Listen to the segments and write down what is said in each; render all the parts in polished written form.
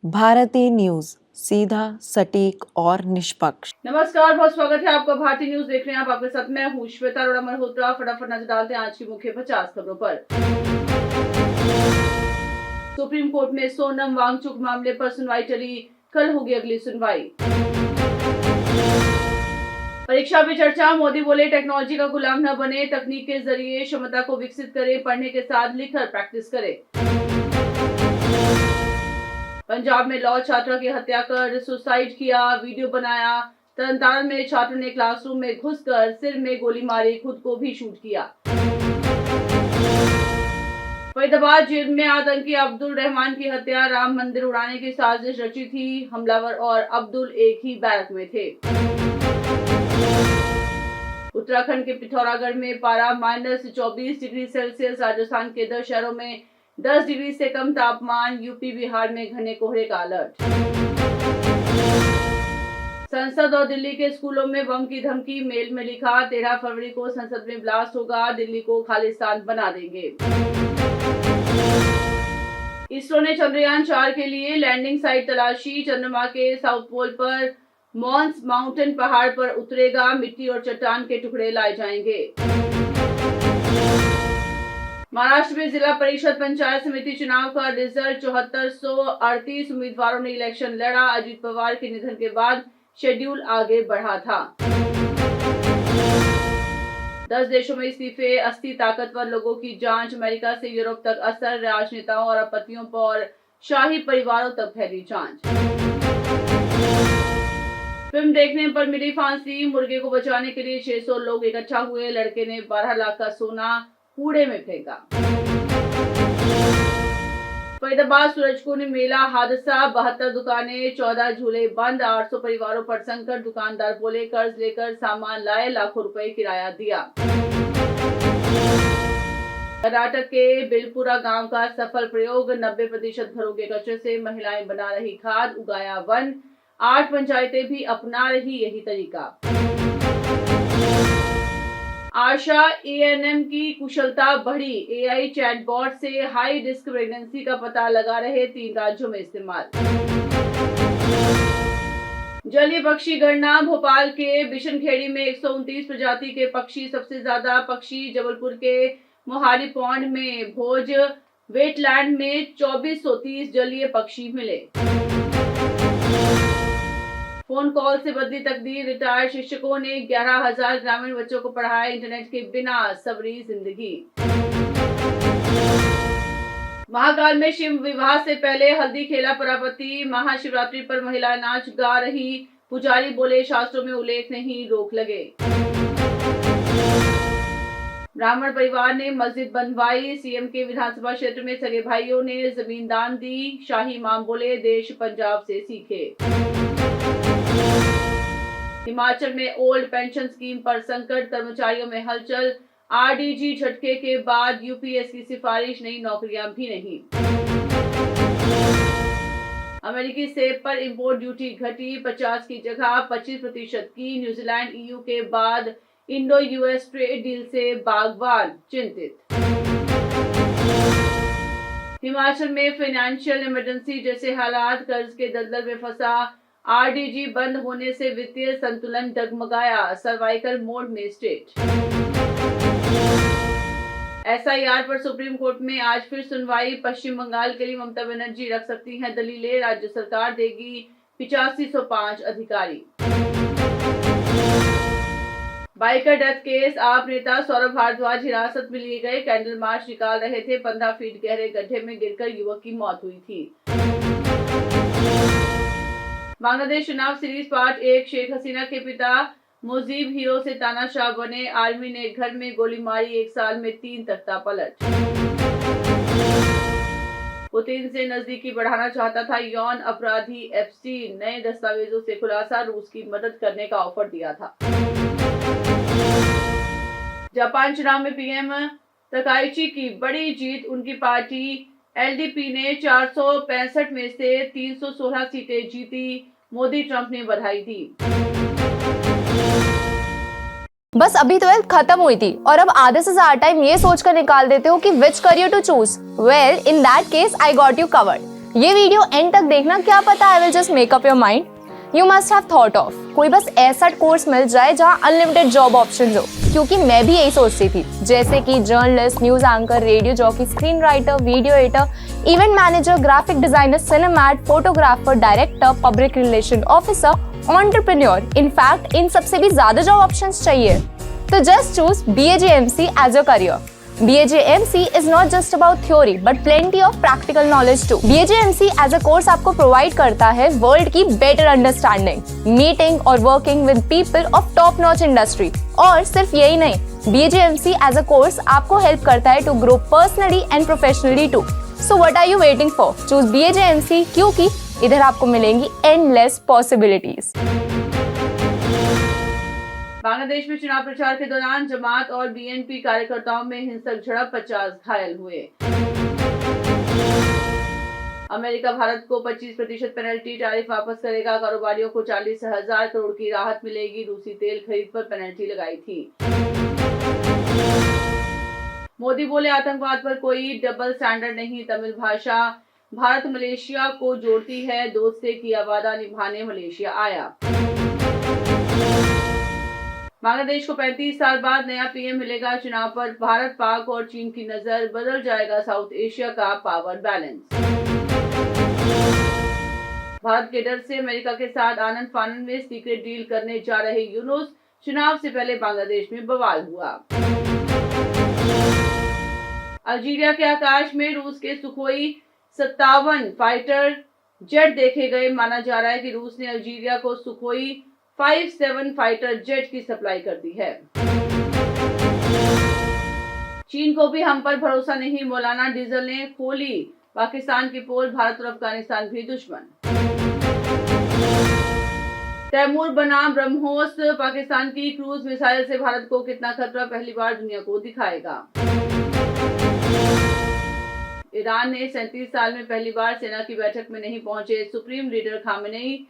भारतीय न्यूज, सीधा, सटीक और निष्पक्ष। नमस्कार, बहुत स्वागत है आपका। भारतीय न्यूज देख रहे हैं आप। आपके साथ मैं हूं श्वेता अरोड़ा मल्होत्रा। फटाफट नजर डालते हैं आज की मुख्य 50 खबरों पर। सुप्रीम कोर्ट में सोनम वांगचुक मामले पर सुनवाई टली, कल होगी अगली सुनवाई। परीक्षा पे चर्चा, मोदी बोले टेक्नोलॉजी का गुलाम न बने, तकनीक के जरिए क्षमता को विकसित करें, पढ़ने के साथ लिखकर प्रैक्टिस करें। पंजाब में लॉ छात्रा की हत्या कर सुसाइड किया, वीडियो बनाया। तरनतारन में छात्र ने क्लासरूम में घुसकर सिर में गोली मारी, खुद को भी शूट किया। फरीदाबाद जेल में आतंकी अब्दुल रहमान की हत्या, राम मंदिर उड़ाने की साजिश रची थी। हमलावर और अब्दुल एक ही बैरक में थे। उत्तराखंड के पिथौरागढ़ में पारा -24 डिग्री सेल्सियस, राजस्थान के 10 शहरों में 10 डिग्री से कम तापमान, यूपी बिहार में घने कोहरे का अलर्ट। संसद और दिल्ली के स्कूलों में बम की धमकी, मेल में लिखा 13 फरवरी को संसद में ब्लास्ट होगा, दिल्ली को खालिस्तान बना देंगे। इसरो ने चंद्रयान 4 के लिए लैंडिंग साइट तलाशी, चंद्रमा के साउथ पोल पर मॉन्स माउंटेन पहाड़ पर उतरेगा, मिट्टी और चट्टान के टुकड़े लाए जाएंगे। महाराष्ट्र में जिला परिषद पंचायत समिति चुनाव का रिजल्ट, 7438 उम्मीदवारों ने इलेक्शन लड़ा। अजित पवार के निधन के बाद शेड्यूल आगे बढ़ा था। 10 देशों में इस्तीफे, 80 ताकतवर लोगों की जांच, अमेरिका से यूरोप तक असर, राजनेताओं और आपत्तियों पर शाही परिवारों तक फैली जांच। फिल्म देखने पर मिली फांसी, मुर्गे को बचाने के लिए 600 लोग इकट्ठा हुए, लड़के ने 12 लाख का सोना कूड़े में फेंका। फरीदाबाद सूरजकुंड मेला हादसा, 72 दुकानें, 14 झूले बंद, 800 परिवारों पर संकट, दुकानदार बोले कर्ज लेकर सामान लाए, लाखों रुपए किराया दिया। कर्नाटक के बिलपुरा गांव का सफल प्रयोग, 90% घरों के कचरे से महिलाएं बना रही खाद, उगाया वन, 8 पंचायतें भी अपना रही यही तरीका। आशा एएनएम की कुशलता बढ़ी, एआई चैटबॉट से हाई रिस्क प्रेगनेंसी का पता लगा रहे, 3 राज्यों में इस्तेमाल। जलीय पक्षी गणना, भोपाल के बिशनखेड़ी में 129 प्रजाति के पक्षी, सबसे ज्यादा पक्षी जबलपुर के मोहाली पौंड में, भोज वेटलैंड में 2430 जलीय पक्षी मिले। फोन कॉल से बदली तकदीर, रिटायर्ड शिक्षकों ने 11,000 ग्रामीण बच्चों को पढ़ाया, इंटरनेट के बिना सबरी जिंदगी। महाकाल में शिव विवाह से पहले हल्दी खेला पर आपत्ति, महाशिवरात्रि पर महिलाएं नाच गा रही, पुजारी बोले शास्त्रों में उल्लेख नहीं, रोक लगे। ब्राह्मण परिवार ने मस्जिद बनवाई, सीएम के विधानसभा क्षेत्र में सगे भाइयों ने जमीन दान दी, शाही इमाम बोले देश पंजाब से सीखे। हिमाचल में ओल्ड पेंशन स्कीम पर संकट, कर्मचारियों में हलचल, आरडीजी झटके के बाद यूपीएस की सिफारिश, नई नौकरियां भी नहीं। अमेरिकी सेब पर इंपोर्ट ड्यूटी घटी, 50 की जगह 25% की, न्यूजीलैंड ईयू के बाद इंडो यूएस ट्रेड डील से बागवान चिंतित। हिमाचल में फाइनेंशियल इमरजेंसी जैसे हालात, कर्ज के दलदल में फंसा, आरडीजी बंद होने से वित्तीय संतुलन डगमगाया, सर्वाइकल मोड में स्टेट। एसआईआर पर सुप्रीम कोर्ट में आज फिर सुनवाई, पश्चिम बंगाल के लिए ममता बनर्जी रख सकती हैं दलीलें, राज्य सरकार देगी 8505 अधिकारी। बाइकर डेथ केस, आप नेता सौरभ भारद्वाज हिरासत में लिए गए, कैंडल मार्च निकाल रहे थे, 15 फीट गहरे गड्ढे में गिरकर युवक की मौत हुई थी। बांग्लादेश चुनाव सीरीज पार्ट 1, शेख हसीना के पिता मुजीब हीरो से तानाशाह बने, आर्मी ने घर में गोली मारी, 1 साल में 3 तख्ता पलट। पुतिन से नजदीकी बढ़ाना चाहता था यौन अपराधी एप्स्टीन, नए दस्तावेजों से खुलासा, रूस की मदद करने का ऑफर दिया था। जापान चुनाव में पीएम तकाइची की बड़ी जीत, उनकी पार्टी एलडीपी ने 465 में से 316 सीटें जीती, मोदी ट्रंप ने बधाई दी। बस अभी 12th खत्म हुई थी और अब आधे से ज्यादा टाइम ये सोचकर निकाल देते हो कि which career to choose. Well in that case I got you covered. ये वीडियो एंड तक देखना, क्या पता I will just make up your mind. You must have thought of कोई बस ऐसा कोर्स मिल जाए जहाँ अनलिमिटेड जॉब ऑप्शंस हो, क्योंकि मैं भी यही सोचती थी, जैसे कि journalist, news anchor, radio jockey, screen writer, video editor, event manager, graphic designer, cinemat, photographer, director, public relation officer, entrepreneur. In fact इन सबसे भी ज्यादा जॉब ऑप्शंस चाहिए। तो just choose BAJMC as a career. BAJMC is not just about theory but plenty of practical knowledge too. BAJMC as a course आपको provide करता है world की better understanding, meeting और working with people of top notch industry। और सिर्फ यही नहीं, BAJMC as a course आपको help करता है to grow personally and professionally too. So what are you waiting for? Choose BAJMC क्योंकि इधर आपको मिलेंगी endless possibilities। बांग्लादेश में चुनाव प्रचार के दौरान जमात और BNP कार्यकर्ताओं में हिंसक झड़प, 50 घायल हुए। अमेरिका भारत को 25% पेनल्टी टैरिफ वापस करेगा। कारोबारियों को 40,000 करोड़ की राहत मिलेगी। रूसी तेल खरीद पर पेनल्टी लगाई थी। मोदी बोले, आतंकवाद पर कोई डबल स्टैंडर्ड नहीं। तमिल भाषा भारत मलेशिया को जोड़ती है। दोस्त से किया वादा निभाने मलेशिया आया। बांग्लादेश को 35 साल बाद नया PM मिलेगा। चुनाव पर भारत, पाक और चीन की नजर, बदल जाएगा साउथ एशिया का पावर बैलेंस। भारत के डर से अमेरिका के साथ आनंद फानन में सीक्रेट डील करने जा रहे यूनुस। चुनाव से पहले बांग्लादेश में बवाल हुआ। अल्जीरिया के आकाश में रूस के सुखोई 57 फाइटर जेट देखे गए। माना जा रहा है कि रूस ने अल्जीरिया को सुखोई 57 फाइटर जेट की सप्लाई कर दी है। चीन को भी हम पर भरोसा नहीं। मौलाना डीजल ने खोली पाकिस्तान की पोल। भारत और अफगानिस्तान भी दुश्मन। तैमूर बना ब्रह्मोस। पाकिस्तान की क्रूज मिसाइल से भारत को कितना खतरा, पहली बार दुनिया को दिखाएगा। ईरान ने 37 साल में पहली बार सेना की बैठक में नहीं पहुंचे सुप्रीम लीडर खामेनेई।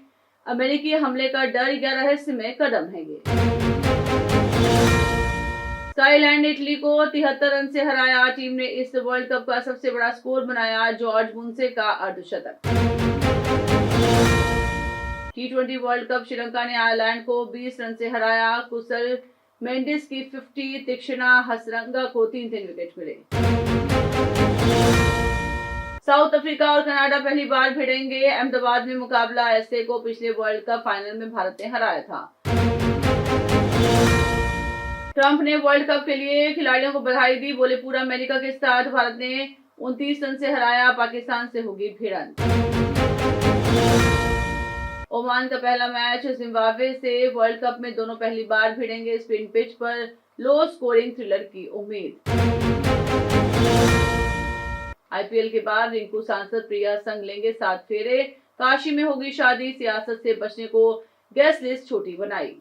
अमेरिकी हमले का डर या रहस्यमय कदम है ये। स्काईलैंड ने इटली को 73 रन से हराया। टीम ने इस वर्ल्ड कप का सबसे बड़ा स्कोर बनाया। जॉर्ज मुंसे का अर्धशतक। T20 वर्ल्ड कप श्रीलंका ने आयरलैंड को 20 रन से हराया। कुशल मेंडिस की 50, तीक्ष्णा हसरंगा को 3 विकेट मिले। साउथ अफ्रीका और कनाडा पहली बार भिड़ेंगे। अहमदाबाद में मुकाबला। ऐसे को पिछले वर्ल्ड कप फाइनल में भारत ने हराया था। ट्रंप ने वर्ल्ड कप के लिए खिलाड़ियों को बधाई दी। बोले, पूरा अमेरिका के साथ भारत ने 29 रन से हराया। पाकिस्तान से होगी भिड़ंत। ओमान का पहला मैच जिम्बाब्वे से। वर्ल्ड कप में दोनों पहली बार भिड़ेंगे। स्पिन पिच पर लो स्कोरिंग थ्रिलर की उम्मीद। IPL के बाद रिंकू सांसद प्रिया संग लेंगे 7 फेरे। काशी में होगी शादी। सियासत से बचने को गेस्ट लिस्ट छोटी बनाई।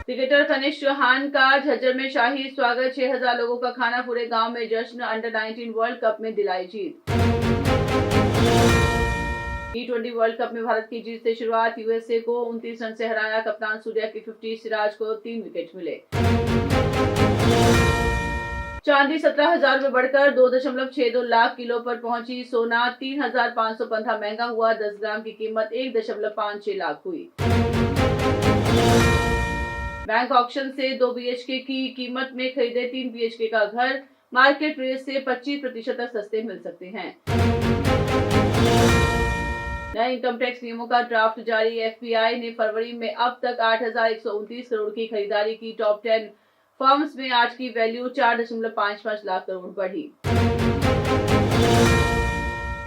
क्रिकेटर कनिष्क चौहान का झज्जर में शाही स्वागत। 6000 लोगों का खाना, पूरे गांव में जश्न। अंडर 19 वर्ल्ड कप में दिलाई जीत। T20 वर्ल्ड कप में भारत की जीत से शुरुआत। USA को 29 रन से हराया। कप्तान सूर्या की 50, सिराज को 3 विकेट मिले। चांदी 17,000 रुपए बढ़कर 2.62 लाख किलो पर पहुंची। सोना 3,515 महंगा हुआ। 10 ग्राम की कीमत 1.56 लाख हुई। बैंक ऑक्शन से 2 BHK की कीमत में खरीदे 3 BHK का घर। मार्केट रेट से 25% तक सस्ते मिल सकते हैं। नए इनकम टैक्स नियमों का ड्राफ्ट जारी। FBI ने फरवरी में अब तक 8,129 करोड़ की खरीदारी की। टॉप 10 फर्म्स में आज की वैल्यू 4.55 लाख करोड़ बढ़ी।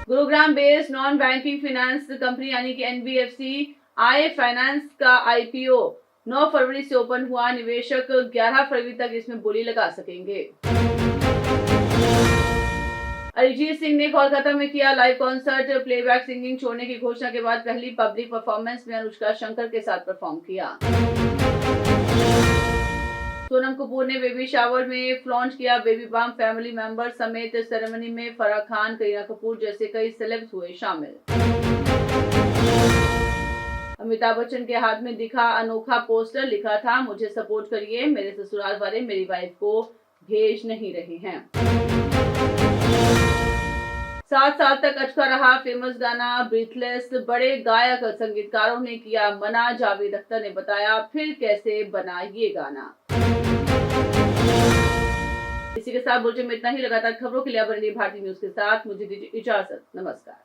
Gurugram based non banking finance company यानी कि NBFC आई फाइनेंस का IPO 9 फरवरी से ओपन हुआ। निवेशक 11 फरवरी तक इसमें बोली लगा सकेंगे। अरिजीत सिंह ने कोलकाता में किया लाइव कॉन्सर्ट। प्लेबैक सिंगिंग छोड़ने की घोषणा के बाद पहली पब्लिक परफॉर्मेंस में अनुष्का शंकर के साथ परफॉर्म किया। सोनम कपूर ने बेबी शावर में फ्लॉन्ट किया बेबी बम। फैमिली मेंबर समेत सेरेमनी में फराह खान, करीना कपूर जैसे कई सेलेब्स हुए शामिल। अमिताभ बच्चन के हाथ में दिखा अनोखा पोस्टर। लिखा था, मुझे सपोर्ट करिए, मेरे ससुराल वाले मेरी वाइफ को भेज नहीं रहे हैं। 7 साल तक अटका रहा फेमस गाना ब्रीथलेस, बड़े गायक संगीतकारों ने किया मना। जावेद अख्तर ने बताया फिर कैसे बना ये गाना। इसी के साथ बुलेटिन में इतना ही। लगातार खबरों के लिए बने रहिए भारतीय न्यूज के साथ। मुझे दीजिए इजाजत। नमस्कार।